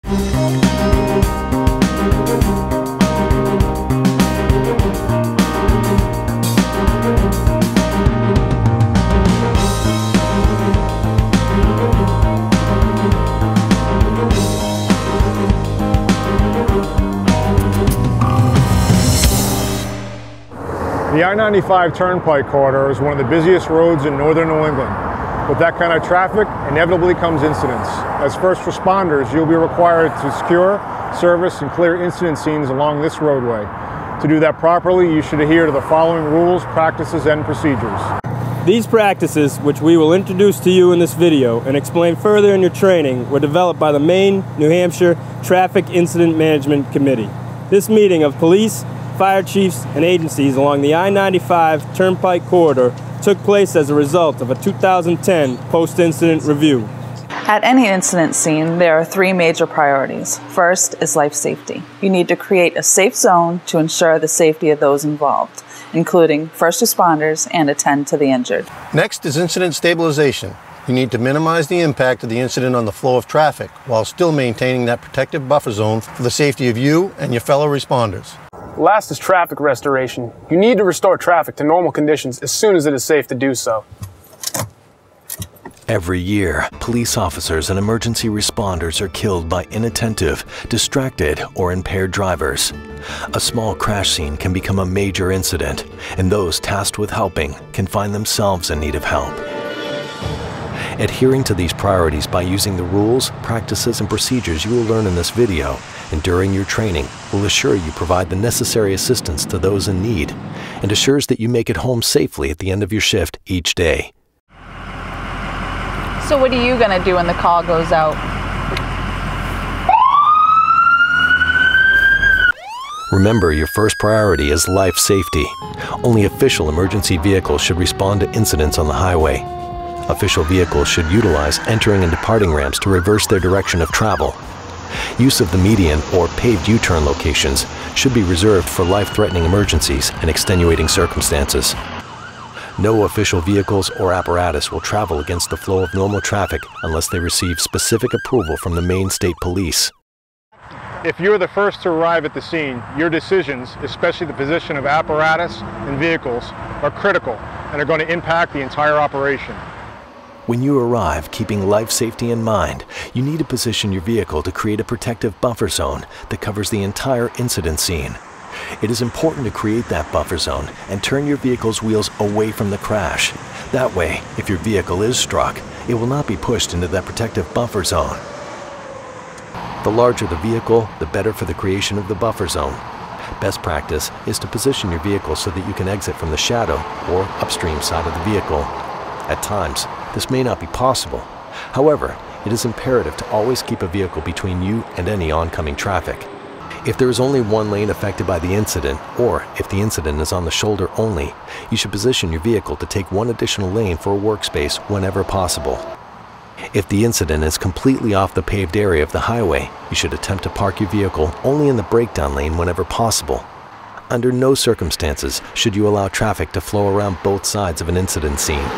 The I-95 Turnpike corridor is one of the busiest roads in northern New England. With that kind of traffic, inevitably comes incidents. As first responders, you'll be required to secure, service, and clear incident scenes along this roadway. To do that properly, you should adhere to the following rules, practices, and procedures. These practices, which we will introduce to you in this video and explain further in your training, were developed by the Maine, New Hampshire Traffic Incident Management Committee. This meeting of police, fire chiefs, and agencies along the I-95 Turnpike corridor took place as a result of a 2010 post-incident review. At any incident scene, there are three major priorities. First is life safety. You need to create a safe zone to ensure the safety of those involved, including first responders, and attend to the injured. Next is incident stabilization. You need to minimize the impact of the incident on the flow of traffic while still maintaining that protective buffer zone for the safety of you and your fellow responders. Last is traffic restoration. You need to restore traffic to normal conditions as soon as it is safe to do so. Every year, police officers and emergency responders are killed by inattentive, distracted, or impaired drivers. A small crash scene can become a major incident, and those tasked with helping can find themselves in need of help. Adhering to these priorities by using the rules, practices, and procedures you will learn in this video and during your training will assure you provide the necessary assistance to those in need and assures that you make it home safely at the end of your shift each day. So what are you going to do when the call goes out? Remember, your first priority is life safety. Only official emergency vehicles should respond to incidents on the highway. Official vehicles should utilize entering and departing ramps to reverse their direction of travel. Use of the median or paved U-turn locations should be reserved for life-threatening emergencies and extenuating circumstances. No official vehicles or apparatus will travel against the flow of normal traffic unless they receive specific approval from the Maine State Police. If you're the first to arrive at the scene, your decisions, especially the position of apparatus and vehicles, are critical and are going to impact the entire operation. When you arrive, keeping life safety in mind, you need to position your vehicle to create a protective buffer zone that covers the entire incident scene. It is important to create that buffer zone and turn your vehicle's wheels away from the crash. That way, if your vehicle is struck, it will not be pushed into that protective buffer zone. The larger the vehicle, the better for the creation of the buffer zone. Best practice is to position your vehicle so that you can exit from the shadow or upstream side of the vehicle. At times, this may not be possible. However, it is imperative to always keep a vehicle between you and any oncoming traffic. If there is only one lane affected by the incident, or if the incident is on the shoulder only, you should position your vehicle to take one additional lane for a workspace whenever possible. If the incident is completely off the paved area of the highway, you should attempt to park your vehicle only in the breakdown lane whenever possible. Under no circumstances should you allow traffic to flow around both sides of an incident scene.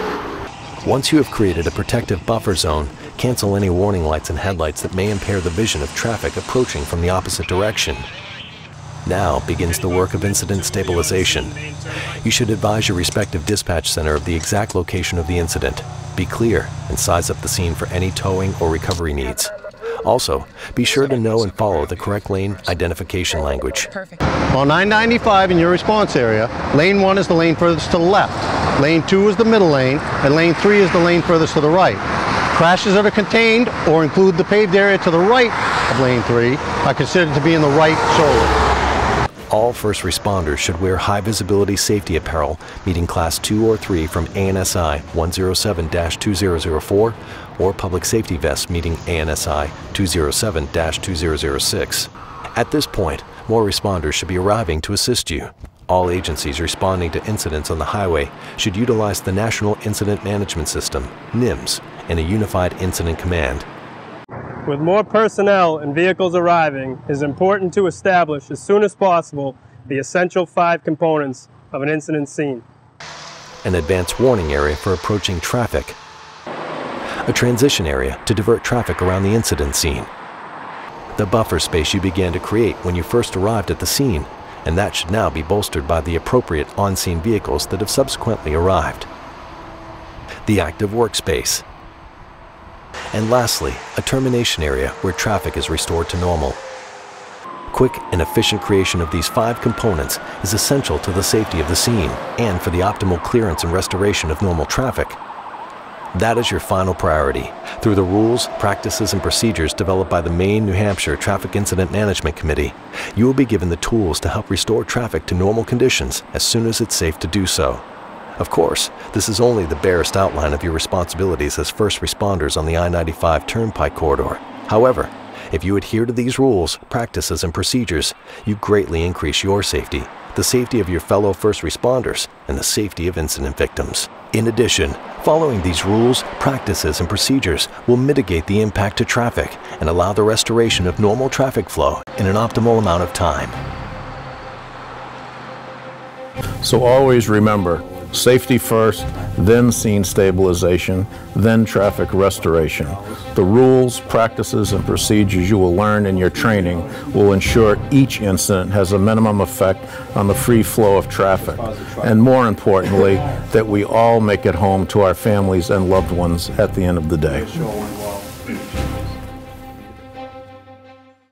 Once you have created a protective buffer zone, cancel any warning lights and headlights that may impair the vision of traffic approaching from the opposite direction. Now begins the work of incident stabilization. You should advise your respective dispatch center of the exact location of the incident. Be clear and size up the scene for any towing or recovery needs. Also, be sure to know and follow the correct lane identification language. On I-95 in your response area, lane 1 is the lane furthest to the left, lane 2 is the middle lane, and lane 3 is the lane furthest to the right. Crashes that are contained or include the paved area to the right of lane 3 are considered to be in the right shoulder. All first responders should wear high visibility safety apparel meeting class 2 or 3 from ANSI 107-2004 or public safety vests meeting ANSI 207-2006. At this point, more responders should be arriving to assist you. All agencies responding to incidents on the highway should utilize the National Incident Management System, NIMS, and a Unified Incident Command. With more personnel and vehicles arriving, it is important to establish as soon as possible the essential 5 components of an incident scene. An advance warning area for approaching traffic. A transition area to divert traffic around the incident scene. the buffer space you began to create when you first arrived at the scene, and that should now be bolstered by the appropriate on-scene vehicles that have subsequently arrived. The active workspace. And lastly, a termination area where traffic is restored to normal. Quick and efficient creation of these 5 components is essential to the safety of the scene and for the optimal clearance and restoration of normal traffic. That is your final priority. Through the rules, practices, and procedures developed by the Maine, New Hampshire Traffic Incident Management Committee, you will be given the tools to help restore traffic to normal conditions as soon as it's safe to do so. Of course, this is only the barest outline of your responsibilities as first responders on the I-95 Turnpike corridor. However, if you adhere to these rules, practices, and procedures, you greatly increase your safety, the safety of your fellow first responders, and the safety of incident victims. In addition, following these rules, practices, and procedures will mitigate the impact to traffic and allow the restoration of normal traffic flow in an optimal amount of time. So always remember, safety first, then scene stabilization, then traffic restoration. The rules, practices, and procedures you will learn in your training will ensure each incident has a minimum effect on the free flow of traffic, and more importantly, that we all make it home to our families and loved ones at the end of the day.